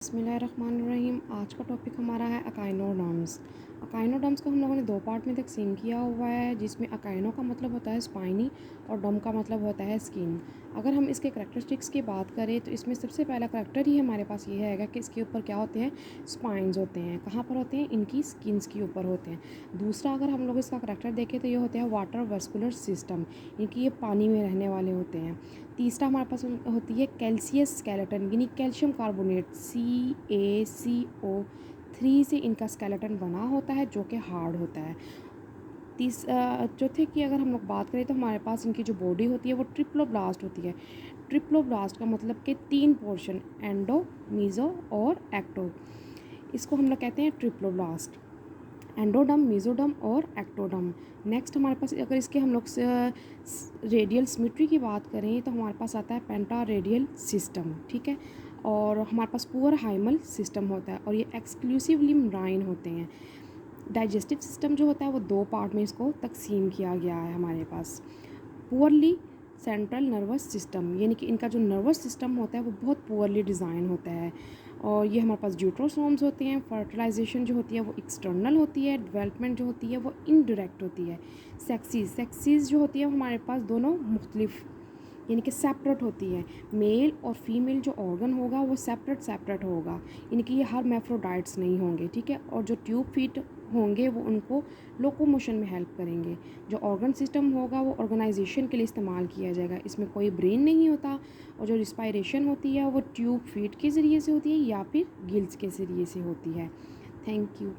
बिस्मिल्लाहिर्रहमानिर्रहीम। आज का टॉपिक हमारा है अकाइनोडर्म्स। अकाइनोडर्म्स को हम लोगों ने दो पार्ट में तकसीम किया हुआ है, जिसमें अकाइनो का मतलब होता है स्पाइनी और डर्म का मतलब होता है स्किन। अगर हम इसके करैक्टरिस्टिक्स की बात करें तो इसमें सबसे पहला करैक्टर ही हमारे पास ये है कि इसके ऊपर क्या होते हैं, स्पाइंस होते हैं। कहाँ पर होते हैं? इनकी स्किन्स के ऊपर होते हैं। दूसरा अगर हम लोग इसका करैक्टर देखें तो ये होते हैं वाटर वेस्कुलर सिस्टम, इनकी ये पानी में रहने वाले होते हैं। तीसरा हमारे पास होती है कैल्सियस स्केलेटन, यानी कैल्शियम कार्बोनेट CaCO3 से इनका स्केलेटन बना होता है, जो कि हार्ड होता है। चौथे की अगर हम लोग बात करें तो हमारे पास इनकी जो बॉडी होती है वो ट्रिप्लोब्लास्ट होती है। ट्रिप्लोब्लास्ट का मतलब कि 3 पोर्शन, एंडो, मीज़ो और एक्टो। इसको हम लोग कहते हैं ट्रिप्लोब्लास्ट। एंडोडम, मीज़ोडम और एक्टोडम। नेक्स्ट हमारे पास अगर इसके हम लोग रेडियल सिमेट्री की बात करें तो हमारे पास आता है पेंटा रेडियल सिस्टम, ठीक है। और हमारे पास पुअर हाइमल सिस्टम होता है और ये एक्सक्लूसिवली मराइन होते हैं। डाइजेस्टिव सिस्टम जो होता है वो दो पार्ट में इसको तकसीम किया गया है हमारे पास। पुअरली सेंट्रल नर्वस सिस्टम, यानी कि इनका जो नर्वस सिस्टम होता है वो बहुत पुअरली डिज़ाइन होता है। और ये हमारे पास ड्यूट्रोसोम्स होते हैं। फर्टिलाइजेशन जो होती है वो एक्सटर्नल होती है, डेवलपमेंट जो होती है वो इनडायरेक्ट होती है। सेक्सीज जो होती है हमारे पास दोनों मुख्तलिफ, यानी कि सेपरेट होती है। मेल और फीमेल जो ऑर्गन होगा वो सेपरेट होगा, यानी कि ये हर मैफ्रोडाइट्स नहीं होंगे, ठीक है। और जो ट्यूब फीट होंगे वो उनको लोकोमोशन में हेल्प करेंगे। जो ऑर्गन सिस्टम होगा वो ऑर्गेनाइजेशन के लिए इस्तेमाल किया जाएगा। इसमें कोई ब्रेन नहीं होता। और जो रिस्पायरेशन होती है वो ट्यूब फीट के ज़रिए से होती है या फिर गिल्स के ज़रिए से होती है। Thank you.